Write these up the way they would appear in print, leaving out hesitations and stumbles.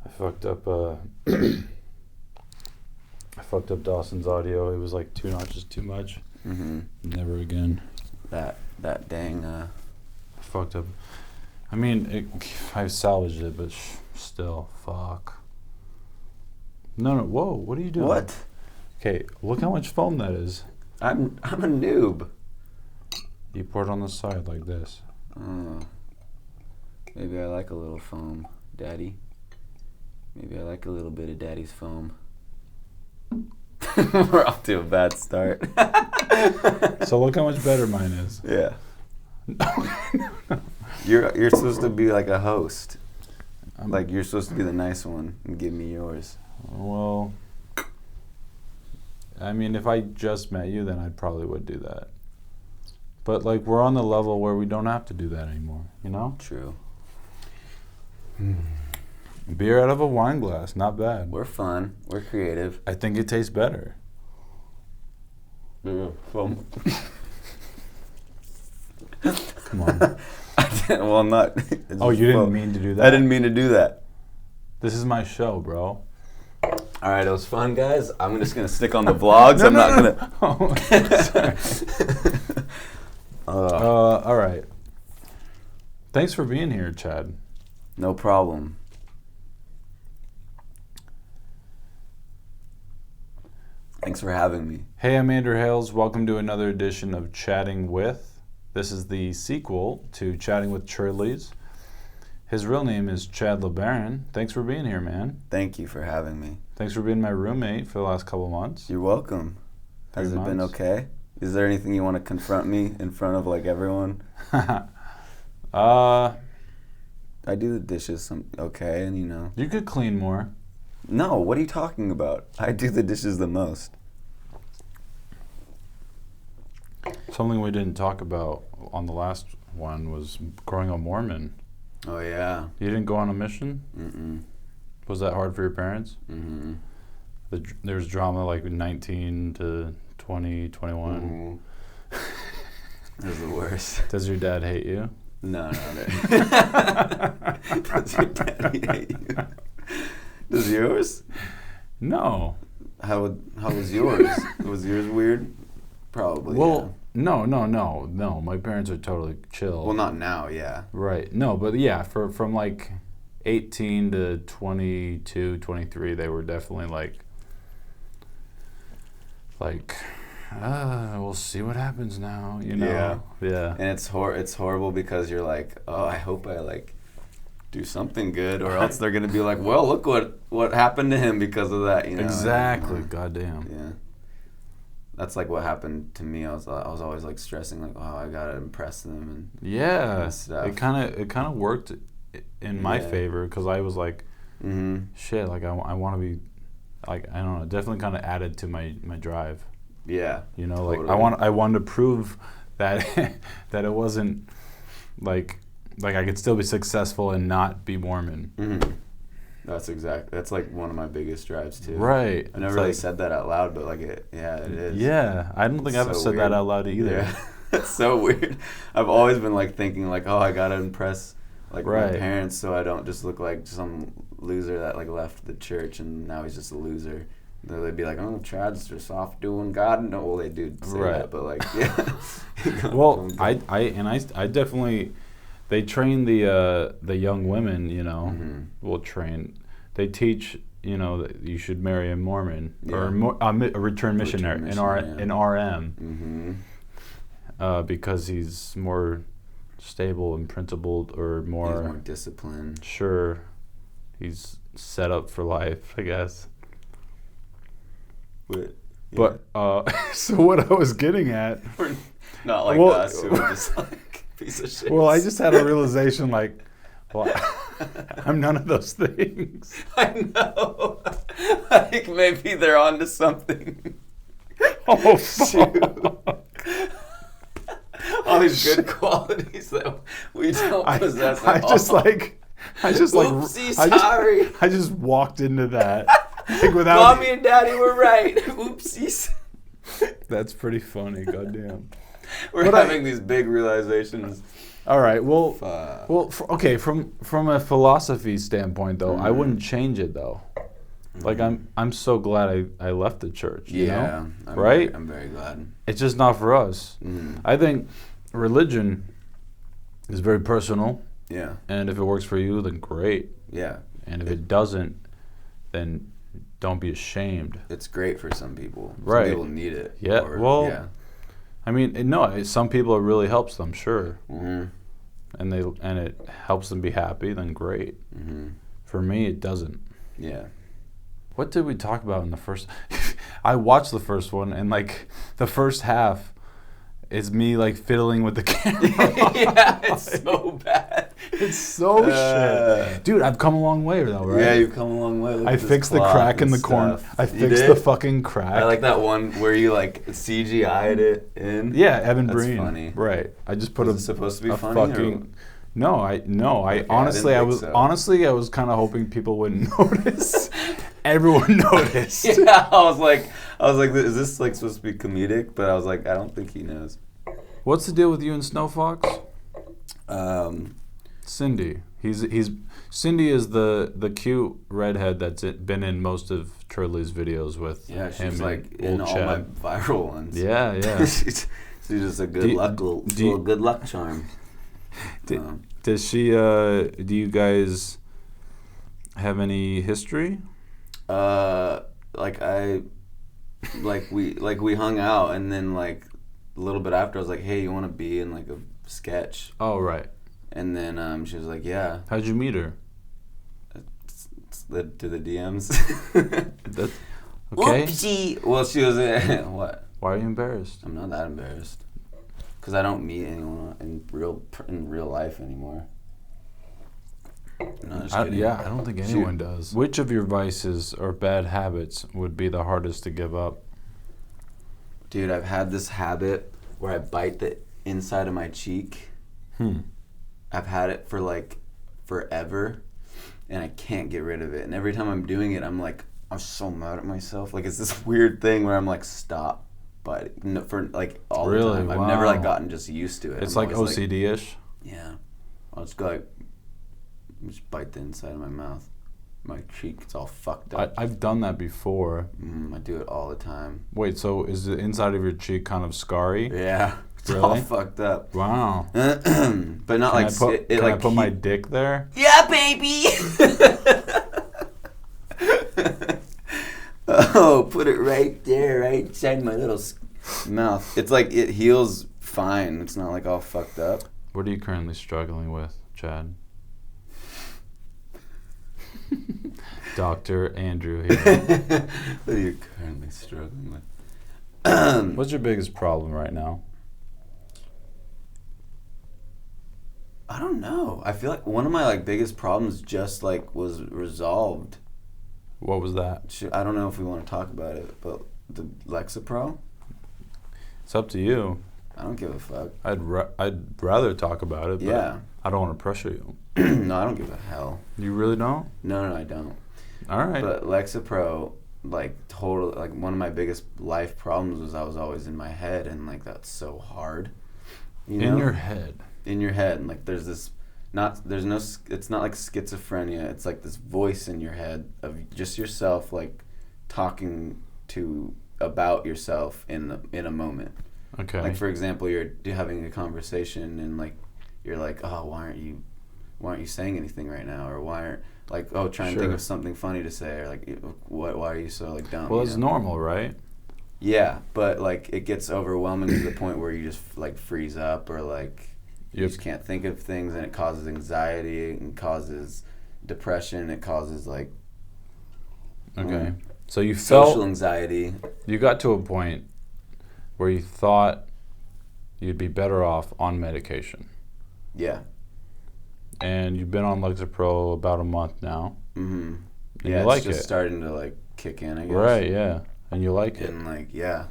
I fucked up I fucked up Dawson's audio. It was like 2 notches too much. Mm-hmm. Never again. That dang. I fucked up. I mean, I salvaged it, but still, fuck. No, whoa, what are you doing? What? Okay, look how much foam that is. I'm a noob. You pour it on the side like this. Oh. Maybe I like a little foam, Daddy. Maybe I like a little bit of Daddy's foam. We're off to a bad start. So look how much better mine is. Yeah. You're supposed to be like a host. Like you're supposed to be the nice one and give me yours. Well, I mean, if I just met you, then I probably would do that. But like, we're on the level where we don't have to do that anymore, you know? True. Beer out of a wine glass, not bad. We're fun. We're creative. I think it tastes better. Foam. Come on. Well, I'm not. Oh, you didn't mean to do that? I didn't mean to do that. This is my show, bro. All right, it was fun, guys. I'm just going to stick on the vlogs. I'm not going to. Oh, all right. Thanks for being here, Chad. No problem. Thanks for having me. Hey, I'm Andrew Hales. Welcome to another edition of Chatting With. This is the sequel to Chatting with Cherdleys. His real name is Chad LeBaron. Thanks for being here, man. Thank you for having me. Thanks for being my roommate for the last couple months. You're welcome. Has 3 it been months. okay? Is there anything you want to confront me in front of like everyone? I do the dishes okay, and you know. You could clean more. No, what are you talking about? I do the dishes the most. Something we didn't talk about on the last one was growing a Mormon. Oh yeah. You didn't go on a mission? Mm-mm. Was that hard for your parents? Mm-hmm. There's drama like 19 to 20, 21. Mm-hmm. That was the worst. Does your dad hate you? No. Does your daddy hate you? Does yours? No. How was yours? Was yours weird? Probably. Well, no. My parents are totally chill. Yeah. Well, not now. Yeah. Right. No, but yeah, from like 18 to 22, 23, they were definitely like, we'll see what happens now, you know? Yeah. And it's horrible because you're like, oh, I hope I like do something good, or else they're gonna be like, well, look what happened to him because of that, you know? Exactly. Goddamn. Yeah. That's like what happened to me. I was always like stressing, like, oh, I gotta impress them and Yeah. stuff. It kind of worked in my favor because I was like, shit, like I want to be, like, I don't know, definitely kind of added to my drive. Yeah. You know, totally. like I wanted to prove that that it wasn't like I could still be successful and not be Mormon. Mm-hmm. That's like one of my biggest drives too. Right. I never really said that out loud, but like it is. Yeah, I don't think I've said that out loud either. Yeah. It's so weird. I've always been like thinking like, oh, I gotta impress like my parents so I don't just look like some loser that like left the church and now he's just a loser. They'd be like, oh, Chad's just off doing God. No, well, they do say that, but like, yeah. Well, I definitely, they train the young women, you know, they teach, you know, that you should marry a Mormon or a return missionary, an RM, because he's more stable and principled, or He's more disciplined. Sure, he's set up for life, I guess. But so what I was getting at, we're not like us who are just like piece of shit. Well, I just had a realization, like, well, I'm none of those things. I know. Like maybe they're onto something. Oh fuck! All these good qualities that we don't possess. I just Oopsie, sorry. I just walked into that. Like without Mommy and Daddy were right. Oopsies. That's pretty funny. Goddamn. We're having these big realizations All right. Well. Okay. From a philosophy standpoint, though, I wouldn't change it though. Like I'm so glad I left the church. You know? Right? I'm very glad. It's just not for us. I think religion is very personal. Yeah. And if it works for you, then great. Yeah. And if it doesn't, then don't be ashamed. It's great for some people. Right. Some people need it. Yeah. I mean, no. Some people it really helps them, sure. And it helps them be happy. Then great. For me, it doesn't. Yeah. What did we talk about in the first? I watched the first one, and like the first half is me like fiddling with the camera. Yeah, it's so bad. It's so shit. Dude, I've come a long way though, right? Yeah, you've come a long way. Look I fixed the crack in the corner. I fixed the fucking crack. I like that one where you like CGI'd it in. Yeah, Evan Breen. That's funny. Right. I just put Was it supposed to be funny fucking. No, I honestly I was kind of hoping people wouldn't notice. Everyone noticed. Yeah, I was like, is this like supposed to be comedic? But I was like, I don't think he knows. What's the deal with you and Snow Fox? Cindy. Cindy is the cute redhead that's been in most of Cherdleys videos with him. She's like in all my viral ones. Yeah. she's just a good luck charm. Does she? Do you guys have any history? We hung out, and then like a little bit after, I was like, "Hey, you want to be in like a sketch?" Oh, right. And then she was like, "Yeah." How'd you meet her? To the DMs. That's okay. Whoopsie. Well, she was what? Why are you embarrassed? I'm not that embarrassed, because I don't meet anyone in real life anymore. No, just kidding. I don't think anyone does. Which of your vices or bad habits would be the hardest to give up? Dude, I've had this habit where I bite the inside of my cheek. I've had it for like forever, and I can't get rid of it. And every time I'm doing it, I'm so mad at myself. Like, it's this weird thing where I'm like, stop biting for like all the time. I've never like gotten just used to it. It's like OCD-ish. Yeah. I'll just go like, just bite the inside of my mouth. My cheek, it's all fucked up. I've done that before. I do it all the time. Wait, so is the inside of your cheek kind of scarry? Yeah. It's all fucked up. Wow. But not can I put my dick there? Yeah, baby! Oh, put it right there, right inside my little mouth. It's like it heals fine. It's not like all fucked up. What are you currently struggling with, Chad? Dr. Andrew here. What are you currently struggling with? What's your biggest problem right now? I don't know. I feel like one of my like biggest problems just like was resolved. What was that? I don't know if we want to talk about it, but the Lexapro? It's up to you. I don't give a fuck. I'd rather talk about it, but yeah. I don't want to pressure you. No, I don't give a hell. You really don't? No, I don't. All right. But Lexapro, like totally, like one of my biggest life problems was I was always in my head, and like that's so hard. You know? In your head. In your head, and like there's this, it's not like schizophrenia. It's like this voice in your head of just yourself, like talking about yourself in a moment. Okay. Like for example, you're having a conversation, and like you're like, oh, why aren't you saying anything right now, or why aren't trying to think of something funny to say, or like why are you so like dumb? Well, it's normal, right? Yeah, but like it gets overwhelming to the point where you just like freeze up, or like you just can't think of things, and it causes anxiety and causes depression. It causes like so you felt social anxiety. You got to a point where you thought you'd be better off on medication. Yeah. And you've been on Lexapro about a month now. Mm-hmm. And yeah, you like it's just it. starting to like kick in, I guess. Right, yeah. And you like it. And like, yeah.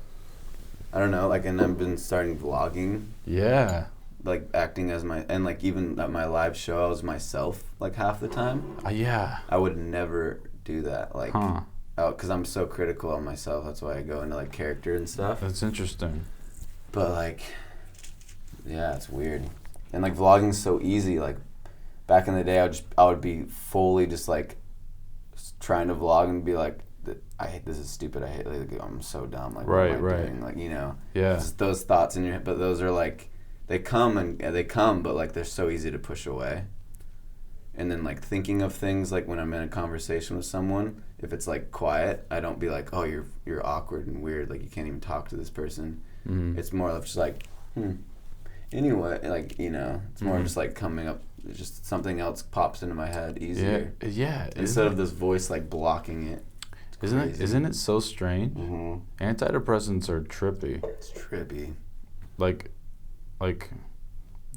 I don't know, like, and I've been starting vlogging. Yeah. Like acting as and like even at my live show, I was myself like half the time. Yeah. I would never do that, like, because I'm so critical of myself. That's why I go into like character and stuff. That's interesting. But like, yeah, it's weird. And like vlogging's so easy. Like back in the day, I would be fully just like trying to vlog and be like, I hate this is stupid. I hate like I'm so dumb. Like what am I doing? Like just those thoughts in your head. But those are like they come, but like they're so easy to push away. And then like thinking of things like when I'm in a conversation with someone, if it's like quiet, I don't be like, oh, you're awkward and weird. Like you can't even talk to this person. Mm-hmm. It's more of just like, anyway, like it's more just like coming up. Just something else pops into my head easier. Yeah. Instead of this voice like blocking it. Isn't it so strange? Mm-hmm. Antidepressants are trippy. It's trippy. Like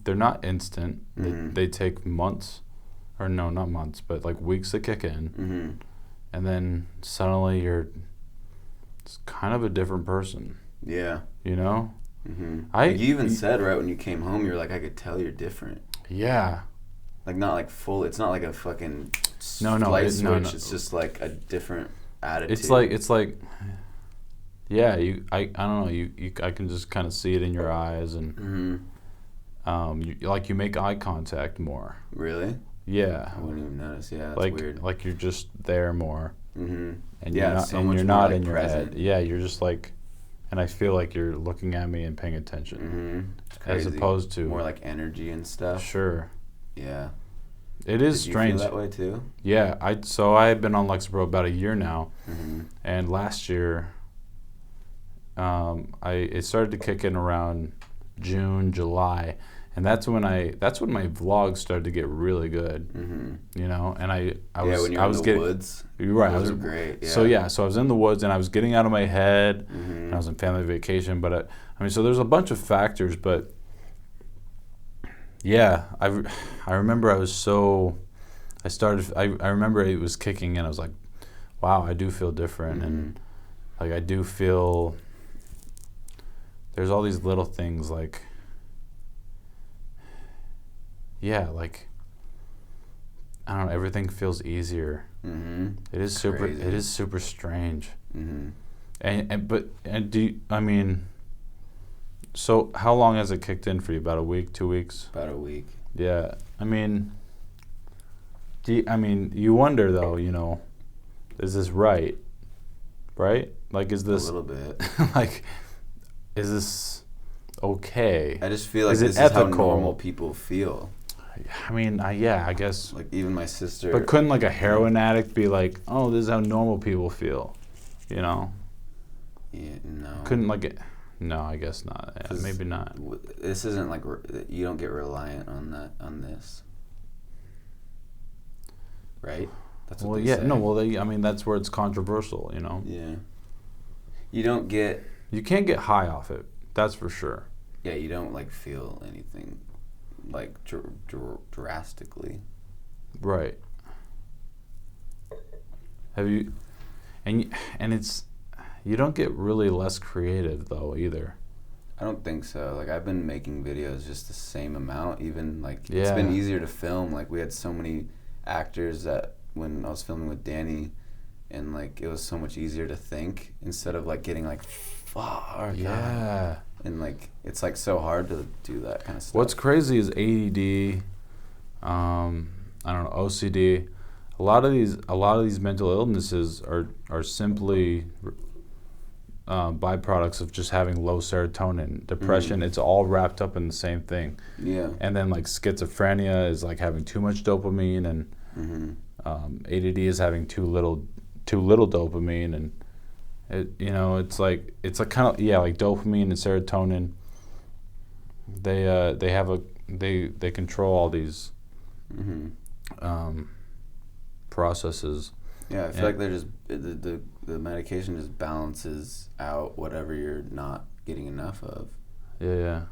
they're not instant. Mm-hmm. They take months, or no, not months, but like weeks to kick in, mm-hmm. and then suddenly you're kind of a different person. Yeah. You know. Mm-hmm. You even said right when you came home, you were like, I could tell you're different. Yeah. Like not like full. It's not like a fucking light switch. No. It's just like a different attitude. It's like yeah, I don't know, I can just kind of see it in your eyes, and you make eye contact more. Really? Yeah. I wouldn't even notice. Yeah, that's like weird. Like you're just there more. Mm-hmm. And you're not in your head. Yeah, you're just like, and I feel like you're looking at me and paying attention. Mm-hmm. As opposed to more like energy and stuff. Sure. Yeah. It is strange. You feel that way too? Yeah, I've been on Lexapro about a year now, mm-hmm. and last year, it started to kick in around June, July, and that's when my vlogs started to get really good. Mm-hmm. And I was in the woods. You're right. Those are great. Yeah. So I was in the woods and I was getting out of my head. Mm-hmm. And I was on family vacation, but so there's a bunch of factors, but. Yeah, I remember I remember it was kicking in. I was like, wow, I do feel different. Mm-hmm. And like I do feel there's all these little things like, yeah, like I don't know, everything feels easier. Mm-hmm. It is super strange. Mm-hmm. So how long has it kicked in for you? About a week, 2 weeks? About a week. Yeah. You wonder though, is this right? Right? Like, is this... A little bit. Like, is this okay? I just feel like this is how normal people feel. Yeah, I guess. Like, even my sister... But couldn't, like, a heroin addict be like, oh, this is how normal people feel? Yeah, no. Couldn't, like... No, I guess not. Yeah, maybe not. This isn't like you don't get reliant on this, right? That's what they say. No, well, that's where it's controversial, Yeah. You don't get. You can't get high off it. That's for sure. Yeah, you don't like feel anything, like drastically. Right. Have you? And it's. You don't get really less creative, though, either. I don't think so. Like, I've been making videos just the same amount. Even, like, It's been easier to film. Like, we had so many actors that when I was filming with Danny, and, like, it was so much easier to think instead of, like, getting, like, far. Yeah. And, like, it's, like, so hard to do that kind of stuff. What's crazy is ADD, OCD. A lot of these mental illnesses are simply... byproducts of just having low serotonin. Depression, it's all wrapped up in the same thing. Yeah. And then like schizophrenia is like having too much dopamine, and ADD is having too little dopamine, and it's like kind of like dopamine and serotonin. They control all these processes. Yeah, I feel like they're just the medication just balances out whatever you're not getting enough of. Yeah.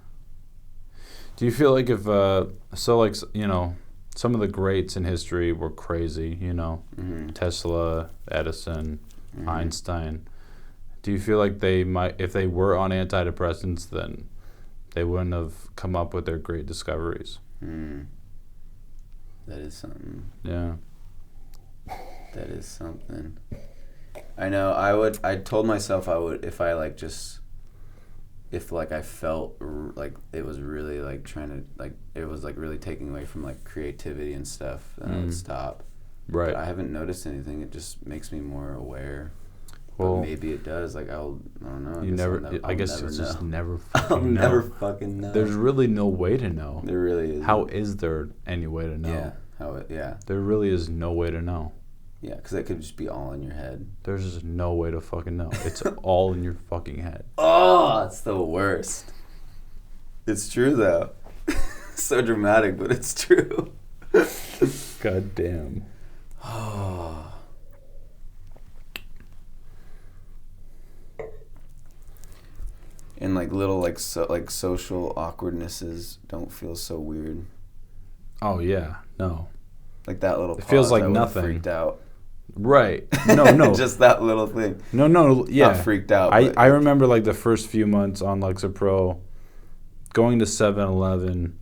Do you feel like if some of the greats in history were crazy, Tesla, Edison, Einstein. Do you feel like they might, if they were on antidepressants, then they wouldn't have come up with their great discoveries? That is something. Yeah. That is something. I know. I told myself I would if I like just if like I felt like it was really like trying to like it was like really taking away from like creativity and stuff, then I would stop. Right. But I haven't noticed anything. It just makes me more aware. Well, but maybe it does. Like I don't know. I guess it's just never fucking I'll know. never fucking know. There's really no way to know. There really is. How is there any way to know? Yeah. There really is no way to know. Yeah, because it could just be all in your head. There's just no way to fucking know. It's all in your fucking head. Oh, it's the worst. It's true, though. So dramatic, but it's true. God damn. And like little like social awkwardnesses don't feel so weird. Oh yeah, no. Like that little. It feels like I nothing. Freaked out. Right. No. Just that little thing. No. Yeah. Not freaked out. I remember like the first few months on Lexapro, going to 7-Eleven,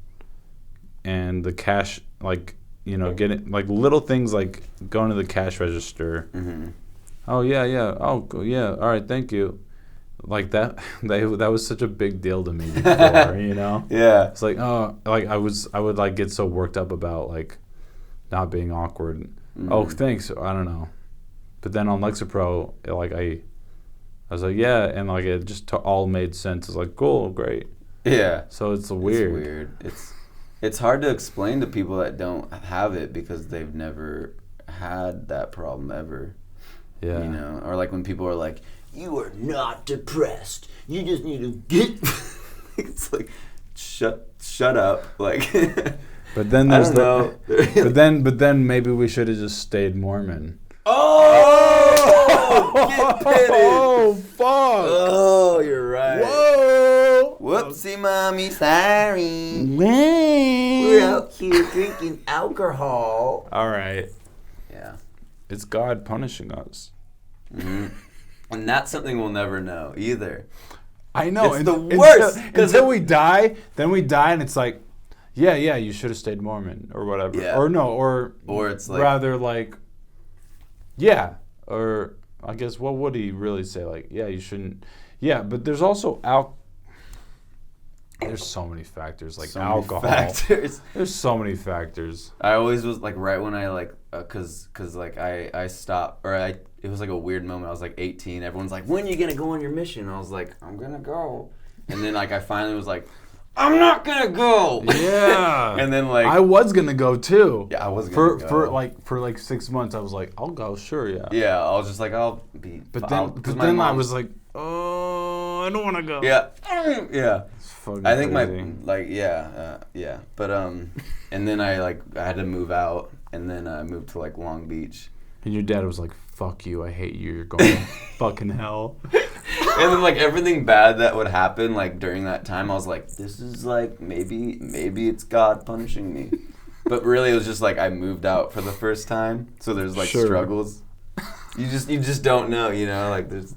and the cash, like, you know, getting like little things like going to the cash register. Mm-hmm. Oh yeah. Oh yeah. All right. Thank you. Like that was such a big deal to me before, you know? Yeah. It's like, oh, like I would like get so worked up about like not being awkward. Mm-hmm. Oh, thanks. I don't know. But then on Lexapro, I was like, yeah, and like it just all made sense. It's like, cool, great. Yeah. So it's weird. It's weird. It's hard to explain to people that don't have it because they've never had that problem ever. Yeah. You know, or like when people are like, you are not depressed. You just need to get. It's like, shut up. Like. But then there's but then maybe we should have just stayed Mormon. Oh, get pitted. Oh fuck. Oh, you're right. Whoa. Whoopsie, mommy, sorry. Man. We're out here drinking alcohol. All right. Yeah. It's God punishing us. Mm-hmm. And that's something we'll never know either. I know. It's the worst. Until we die, and it's like, yeah, you should have stayed Mormon or whatever. Yeah. Or no, or it's like rather like, yeah, or I guess what would he really say? Like, yeah, you shouldn't. Yeah, but there's also there's so many factors like alcohol. There's so many factors. I always was like right when I like cause like I stopped it was like a weird moment. I was like 18. Everyone's like, when are you gonna go on your mission? And I was like, I'm gonna go. And then like I finally was like, I'm not gonna go. Yeah. And then like I was gonna go too. Yeah, I was gonna go. For like 6 months. I was like, I'll go, sure, yeah. Yeah, I was just like, I'll be. But then I was like, oh, I don't want to go. Yeah, yeah. It's fucking I think crazy. yeah. But and then I had to move out, and then I moved to like Long Beach. And your dad was like, fuck you, I hate you, you're going to fucking hell. And then like everything bad that would happen like during that time, I was like, this is like maybe it's God punishing me. But really it was just like I moved out for the first time, so there's like struggles. You just don't know, you know, like there's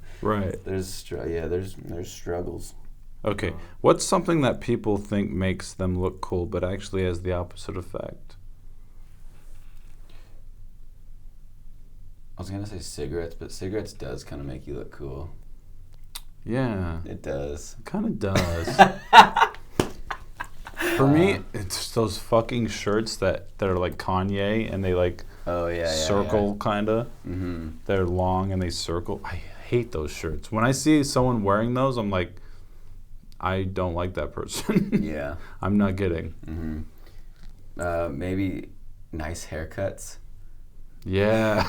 struggles. Okay, what's something that people think makes them look cool but actually has the opposite effect? I was gonna say cigarettes, but cigarettes does kind of make you look cool. Yeah. It does. It kind of does. For me, it's those fucking shirts that are like Kanye and they like circle kind of. Mm-hmm. They're long and they circle. I hate those shirts. When I see someone wearing those, I'm like, I don't like that person. Yeah. I'm not kidding. Mm-hmm. Maybe nice haircuts. Yeah.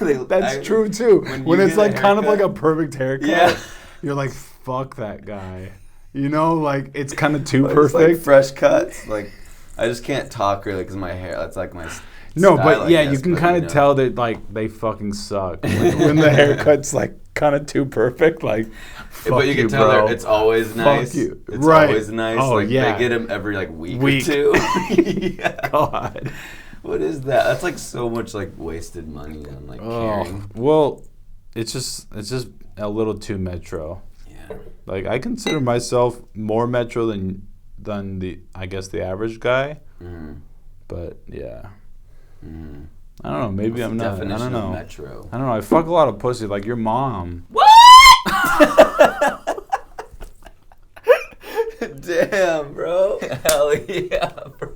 That's true too. When it's like kind of like a perfect haircut, you're like, fuck that guy. You know, like it's kind of too perfect. Like fresh cuts. Like I just can't talk really because my hair. That's like my. No, style, but yeah, guess, you can kind of tell that like they fucking suck when the haircut's like kind of too perfect. Like, but you can tell that it's always nice. Fuck you. It's always nice. Oh like, yeah. They get them every like week or two. Yeah. God. What is that? That's like so much like wasted money on like caring. Well, it's just a little too metro. Yeah. Like I consider myself more metro than the the average guy. Mm-hmm. But yeah. Mm-hmm. I don't know. Maybe I'm not. I don't know. Metro? I don't know. I fuck a lot of pussy. Like your mom. What? Damn, bro. Hell yeah, bro.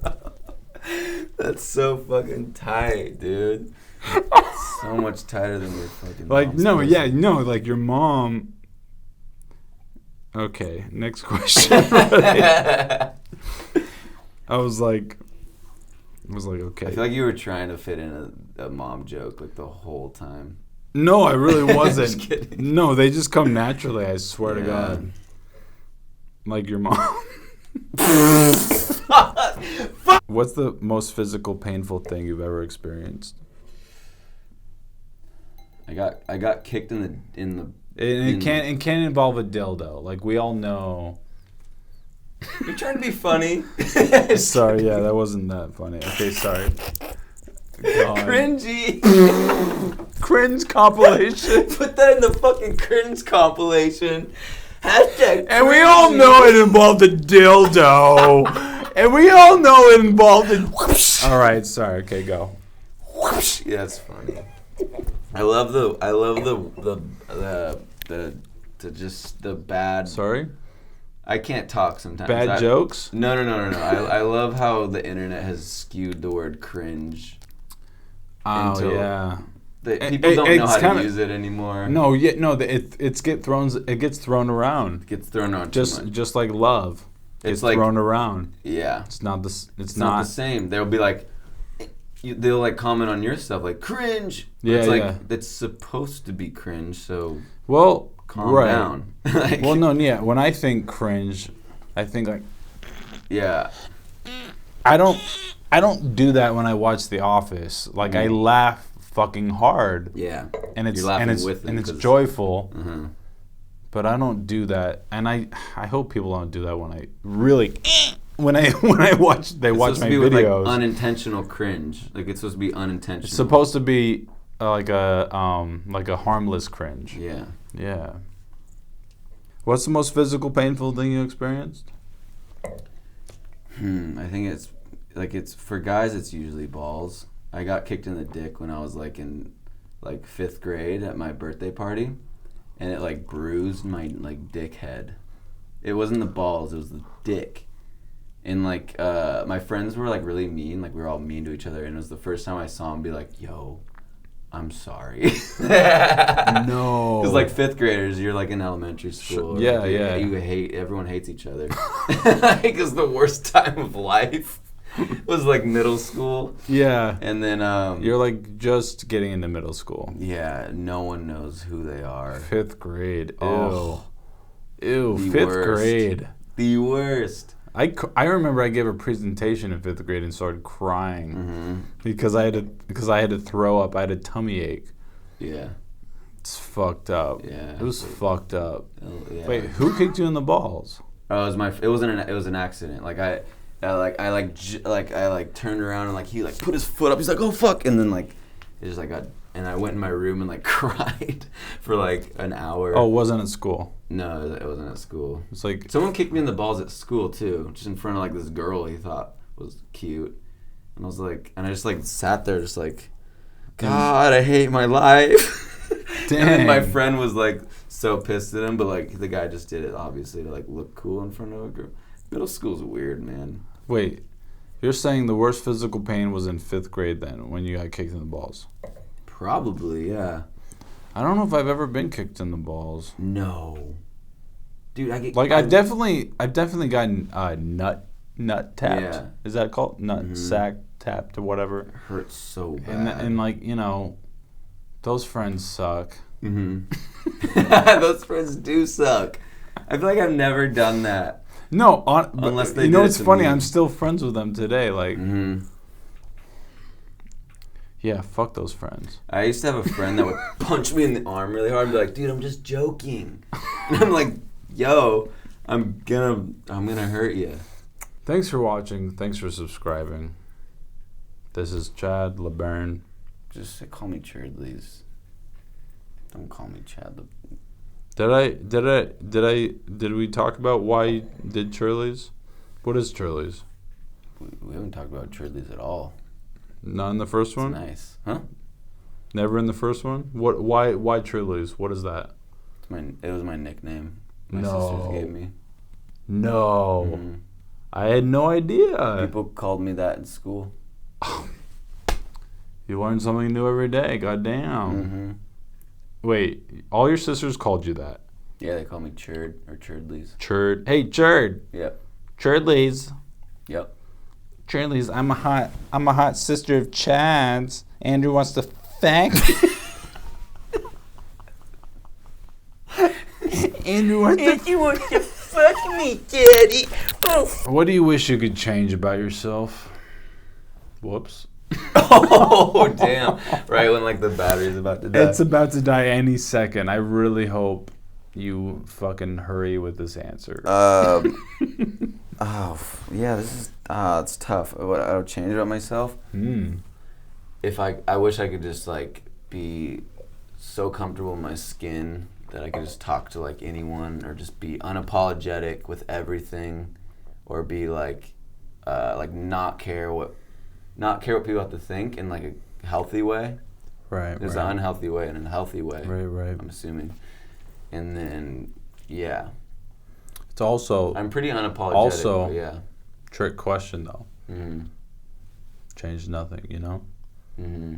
That's so fucking tight, dude. So much tighter than your fucking Like, mom's no, pussy. yeah, no, like your mom. Okay, next question. I was like, okay. I feel like you were trying to fit in a mom joke like the whole time. No, I really wasn't. Just kidding. No, they just come naturally, I swear to Yeah. God. Like your mom. What's the most physical, painful thing you've ever experienced? I got kicked in the It can't involve a dildo. Like we all know. You're trying to be funny. Sorry, yeah, that wasn't that funny. Okay, sorry. God. Cringy. Cringe compilation. Put that in the fucking cringe compilation. Hashtag And we all know it involved a dildo. And we all know it involved a. All right, sorry. Okay, go. Yeah, that's funny. I love the bad. Sorry. I can't talk sometimes. Bad jokes. No. I love how the internet has skewed the word cringe. Oh yeah. People don't know how kinda, to use it anymore. No, it gets thrown around. It gets thrown around Just like love. It's like thrown around. Yeah. It's not the the same. They'll be like, they'll like comment on your stuff like cringe. Yeah, it's like yeah. it's supposed to be cringe, so calm right. down. Like, well, no, yeah. When I think cringe, I think like yeah. I don't do that when I watch The Office. Like I laugh fucking hard. Yeah. And it's You're laughing with them and it's 'cause- joyful. Uh-huh. But I don't do that, and I hope people don't do that when I really when I watch It's my supposed to be with, videos. like, unintentional cringe. Like it's supposed to be unintentional. It's supposed to be like a harmless cringe. Yeah. Yeah. What's the most physical, painful thing you experienced? I think it's for guys. It's usually balls. I got kicked in the dick when I was like in like 5th grade at my birthday party, and it like bruised my like dick head. It wasn't the balls, it was the dick. And like my friends were like really mean, like we were all mean to each other, and it was the first time I saw them be like, "Yo, I'm sorry." No. Because like 5th graders, you're like in elementary school. Yeah, like, yeah. Everyone hates each other. Because the worst time of life was like middle school. Yeah. And then You're like just getting into middle school. yeah, no one knows who they are. 5th grade. Oh. Ew. The 5th worst. grade. The worst. I remember I gave a presentation in 5th grade and started crying because I had to throw up. I had a tummy ache. Yeah. It's fucked up. Yeah. It was fucked up. Oh, yeah. Wait, who kicked you in the balls? Oh, it was an accident. Like I turned around and like he like put his foot up. He's like, "Oh fuck!" And then like it just like got. And I went in my room and like cried for like an hour. Oh, it wasn't at school. No, it wasn't at school. It's like Someone kicked me in the balls at school too, just in front of like this girl he thought was cute. And I was like, and I just like sat there just like, God, I hate my life. Dang. And then my friend was like so pissed at him, but like the guy just did it obviously to like look cool in front of a girl. Middle school's weird, man. Wait, you're saying the worst physical pain was in 5th grade then when you got kicked in the balls? Probably, yeah. I don't know if I've ever been kicked in the balls. No. Dude, I've definitely gotten nut tapped. Yeah. Is that called nut sack tapped or whatever? It hurts so bad. And like, you know, those friends suck. Those friends do suck. I feel like I've never done that. No, Unless they you know did it it's to funny. me. I'm still friends with them today. Like, yeah, fuck those friends. I used to have a friend that would punch me in the arm really hard and be like, "Dude, I'm just joking." And I'm like, "Yo, I'm gonna hurt you." Thanks for watching. Thanks for subscribing. This is Chad LeBaron. Just call me Cherdleys. Don't call me Chad. Did we talk about why you did Cherdleys? What is Cherdleys? We haven't talked about Cherdleys at all. Not in the first one? Nice, huh? Never in the first one? Why Cherdleys? What is that? It's It was my nickname. My No. sisters gave me. No. Mm-hmm. I had no idea. People called me that in school. You learn something new every day. Goddamn. Mm-hmm. Wait, all your sisters called you that? Yeah, they call me Cherd or Cherdleys. Cherd. Hey, Cherd. Yep. Cherdleys. Yep. Cherdleys. I'm a hot sister of Chad's. Andrew wants to fuck. Andrew wants to fuck me, Daddy. What do you wish you could change about yourself? Whoops. Oh, damn. Right when, like, the battery's about to die. It's about to die any second. I really hope you fucking hurry with this answer. Oh, yeah, this is, it's tough. What I would change about myself? If I wish I could just, like, be so comfortable in my skin that I could just talk to, like, anyone, or just be unapologetic with everything, or be, like not care what people have to think in, like, a healthy way. Right. There's an unhealthy way and a healthy way. Right. I'm assuming. And then, yeah. It's also... I'm pretty unapologetic. Also, but yeah. Trick question, though. Mm-hmm. Change nothing, you know? Mm-hmm.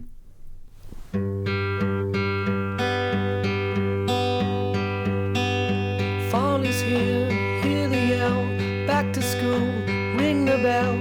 Fall is here, hear the yell, back to school, ring the bell,